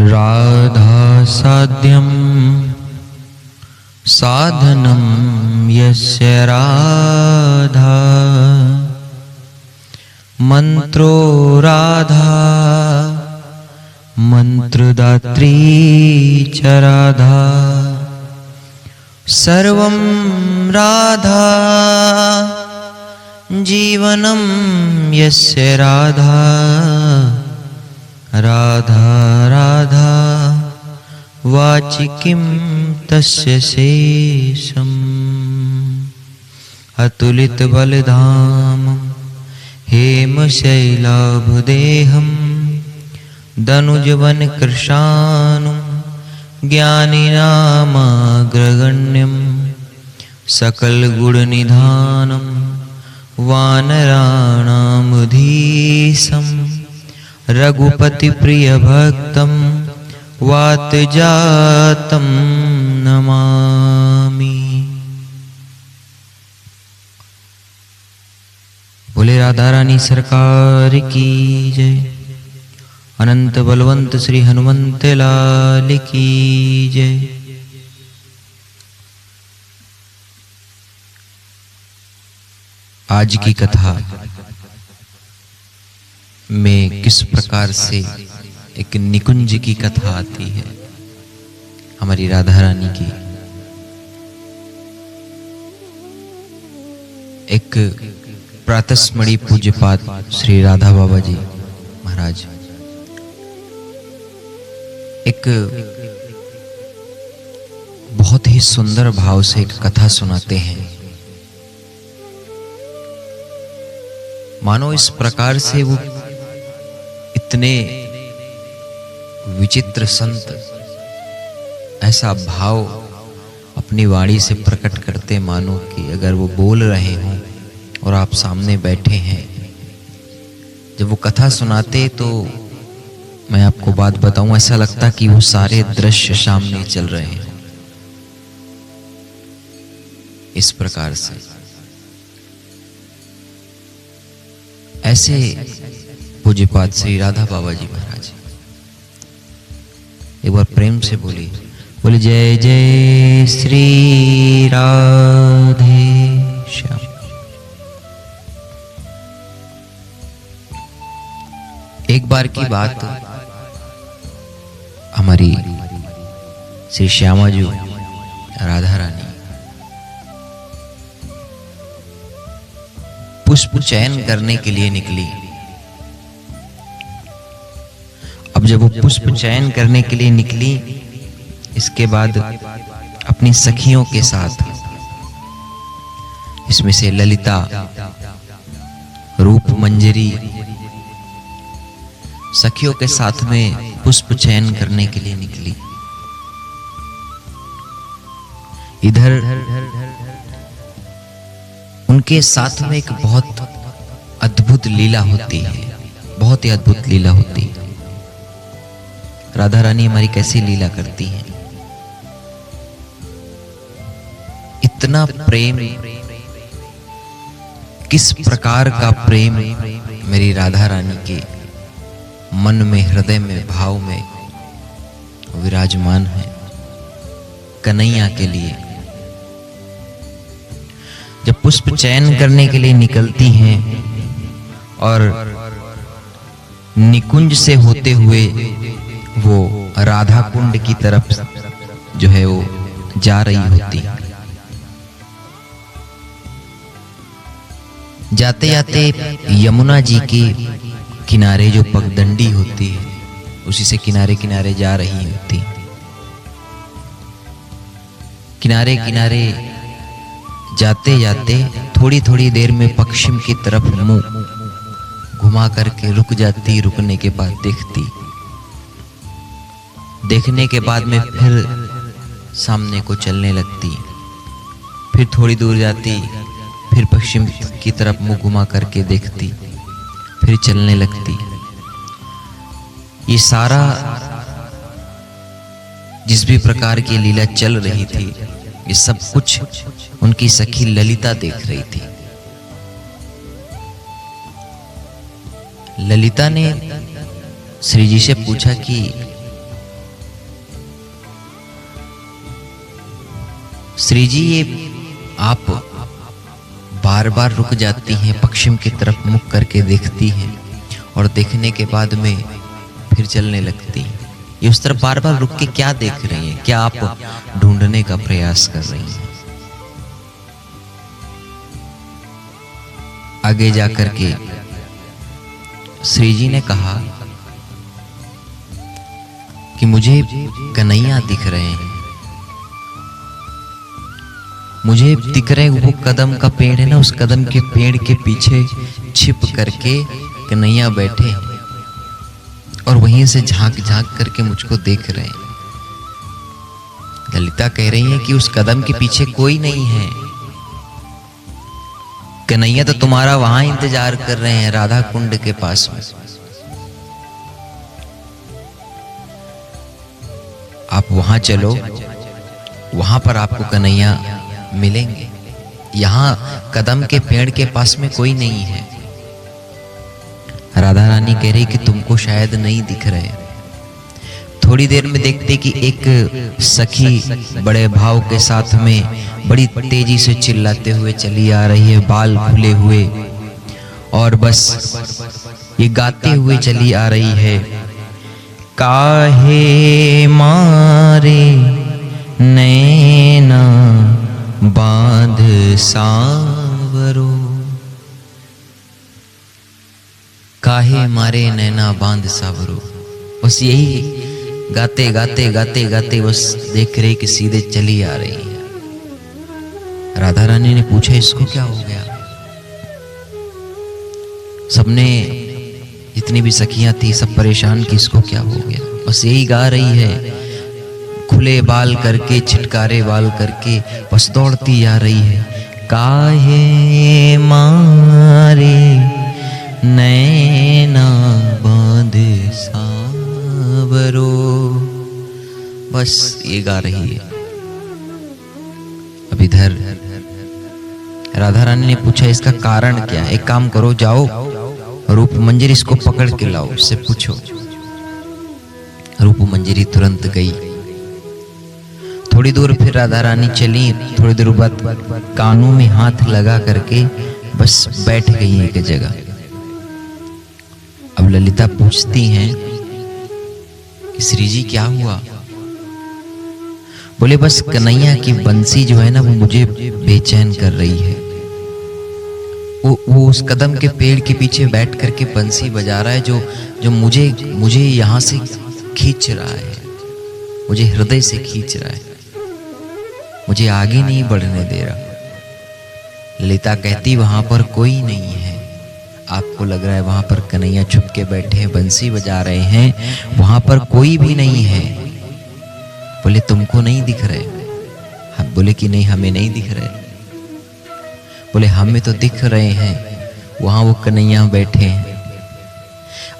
राधा साध्यं साधनं यस्य राधा मंत्रो राधा मंत्रदात्री च राधा सर्वं राधा जीवनं यस्य राधा राधा राधा वाचिकिं तस्य शेषम् अतुलितबलधामं हेमशैलाभदेहं दनुजवनकृशानुं ज्ञानिनामाग्रगण्यं सकलगुणनिधानं वानराणामधीशं रघुपतिप्रियभक्तं वातजातं नमामि। बोले राधा रानी सरकार की जय। अनंत बलवंत श्री हनुमंत लाल की जय। आज की कथा में किस प्रकार से एक निकुंज की कथा आती है हमारी राधा रानी की। एक प्रातस्मरणीय पूज्यपाद श्री राधा बाबा जी महाराज एक बहुत ही सुंदर भाव से एक कथा सुनाते हैं। मानो इस प्रकार से वो इतने विचित्र संत ऐसा भाव अपनी वाणी से प्रकट करते मानो कि अगर वो बोल रहे हों और आप सामने बैठे हैं। जब वो कथा सुनाते तो मैं आपको बात बताऊं, ऐसा लगता कि वो सारे दृश्य सामने चल रहे हैं। इस प्रकार से ऐसे पूज्यपाद श्री राधा बाबा जी महाराज एक बार प्रेम से बोली, बोले जय जय श्री राधे श्याम। एक बार की बात, हमारी श्री श्यामा जी राधा रानी पुष्प चयन करने के लिए निकली। अब जब वो पुष्प चयन करने के लिए निकली, इसके बाद अपनी सखियों के साथ, इसमें से ललिता, रूप मंजरी, सखियों के साथ में पुष्प चयन करने के लिए निकली। इधर उनके साथ में एक बहुत अद्भुत लीला होती है, बहुत ही अद्भुत लीला होती है। राधा रानी हमारी कैसी लीला करती हैं। इतना प्रेम, किस प्रकार का प्रेम मेरी राधा रानी के मन में, हृदय में, भाव में विराजमान है कन्हैया के लिए। जब पुष्प चयन करने के लिए निकलती हैं और निकुंज से होते हुए वो राधा कुंड की तरफ जो है वो जा रही होती। जाते जाते यमुना जी के किनारे जो पगडंडी होती है, उसी से किनारे किनारे जा रही होती। किनारे किनारे जाते जाते थोड़ी थोड़ी देर में पश्चिम की तरफ मुंह घुमा करके रुक जाती। रुकने के बाद देखती, देखने के बाद में फिर सामने को चलने लगती। फिर थोड़ी दूर जाती, फिर पश्चिम की तरफ मुंह घुमा करके देखती, फिर चलने लगती। ये सारा जिस भी प्रकार की लीला चल रही थी, ये सब कुछ उनकी सखी ललिता देख रही थी। ललिता ने श्री जी से पूछा कि श्री जी ये आप बार बार रुक जाती हैं, पश्चिम की तरफ मुख करके देखती हैं और देखने के बाद में फिर चलने लगती हैं। ये उस तरफ बार बार रुक के क्या देख रही हैं? क्या आप ढूंढने का प्रयास कर रही हैं? आगे जाकर के श्री जी ने कहा कि मुझे कन्हैया दिख रहे हैं, मुझे दिख रहे हैं। वो कदम का पेड़ है ना, उस कदम के पेड़ के पीछे छिप करके कन्हैया बैठे हैं और वहीं से झांक झांक करके मुझको देख रहे हैं। ललिता कह रही है कि उस कदम के पीछे कोई नहीं है, कन्हैया तो तुम्हारा वहां इंतजार कर रहे हैं, राधा कुंड के पास में। आप वहां चलो, वहां पर आपको कन्हैया मिलेंगे। यहां कदम के पेड़ के पास में कोई नहीं है। राधा रानी कह रही कि तुमको शायद नहीं दिख रहे। थोड़ी देर में देखते कि एक सखी बड़े भाव के साथ में बड़ी तेजी से चिल्लाते हुए चली आ रही है, बाल खुले हुए, और बस ये गाते हुए चली आ रही है। काहे मारे नैना बांध सांवरो, काहे मारे नैना बांध सांवरो। बस यही गाते गाते गाते गाते बस देख रहे कि सीधे चली आ रही है। राधा रानी ने पूछा इसको क्या हो गया? सबने, जितनी भी सखियां थी, सब परेशान कि इसको क्या हो गया। बस यही गा रही है, खुले बाल करके, छिटकारे बाल करके बस दौड़ती जा रही है। काहे मारे नैना बांध सांवरो, बस ये गा रही है। अब इधर राधा रानी ने पूछा इसका कारण क्या है? एक काम करो, जाओ रूप मंजरी इसको पकड़ के लाओ, उससे पूछो। रूप मंजरी तुरंत गई। थोड़ी दूर फिर राधा रानी चली, थोड़ी देर बाद कानों में हाथ लगा करके बस बैठ गई एक जगह। अब ललिता पूछती हैं कि श्री जी क्या हुआ? बोले बस कन्हैया की बंसी जो है ना, वो मुझे बेचैन कर रही है। वो उस कदम के पेड़ के पीछे बैठ करके बंसी बजा रहा है, जो मुझे यहाँ से खींच रहा है, मुझे हृदय से खींच रहा है, मुझे आगे नहीं बढ़ने दे रहा। ललिता कहती वहां पर कोई नहीं है। आपको लग रहा है वहां पर कन्हैया छुप के बैठे हैं, बंसी बजा रहे हैं, वहां पर कोई भी नहीं है। बोले तुमको नहीं दिख रहे? हम बोले कि नहीं, हमें नहीं दिख रहे। बोले हमें तो दिख रहे हैं, वहां वो कन्हैया बैठे हैं।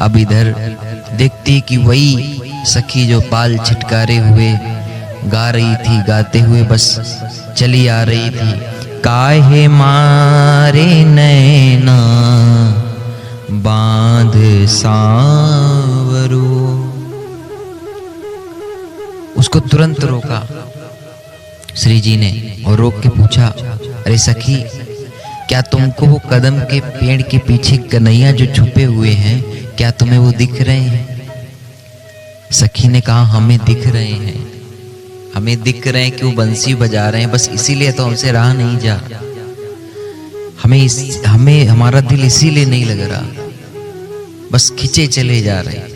अब इधर देखती कि वही सखी जो बाल छिटकारे हुए गा रही थी, गाते हुए बस चली आ रही थी। काहे मारे नैना बांध सांवरो, उसको तुरंत रोका श्री जी ने और रोक के पूछा, अरे सखी, क्या तुमको वो कदम के पेड़ के पीछे कन्हैया जो छुपे हुए हैं, क्या तुम्हें वो दिख रहे हैं? सखी ने कहा हमें दिख रहे हैं, हमें दिख रहे हैं कि वो बंसी बजा रहे हैं, बस इसीलिए तो हमसे राह नहीं जा, हमें हमारा दिल इसीलिए नहीं लग रहा, बस खिंचे चले जा रहे हैं।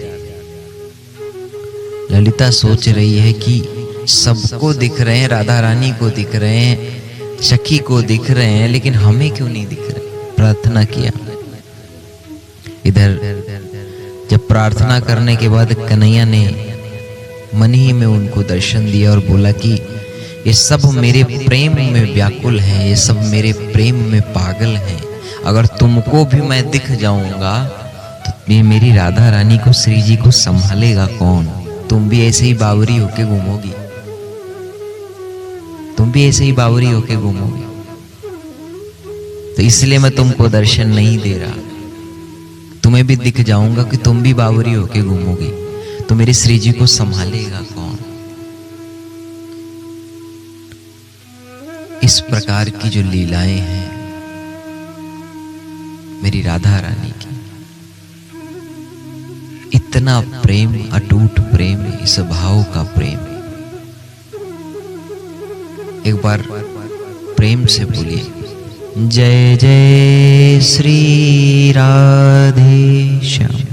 ललिता सोच रही है कि सबको दिख रहे हैं, राधा रानी को दिख रहे हैं, सखी को दिख रहे हैं, लेकिन हमें क्यों नहीं दिख रहे? प्रार्थना किया। इधर जब प्रार्थना करने के बाद कन्हैया ने मन ही में उनको दर्शन दिया और बोला कि ये सब मेरे प्रेम में व्याकुल हैं, ये सब मेरे प्रेम में पागल हैं। अगर तुमको भी मैं दिख जाऊंगा तो ये मेरी राधा रानी को, श्री जी को संभालेगा कौन? तुम भी ऐसे ही बावरी होके घूमोगी, तुम भी ऐसे ही बावरी होके घूमोगे। तो इसलिए मैं तुमको दर्शन नहीं दे रहा। तुम्हें भी दिख जाऊंगा कि तुम भी बावरी होके घूमोगे, तो मेरे श्री जी को संभालेगा कौन? इस प्रकार की जो लीलाएं हैं मेरी राधा रानी की, इतना प्रेम, अटूट प्रेम, इस भाव का प्रेम। एक बार प्रेम से बोलिए, जय जय श्री राधे श्याम।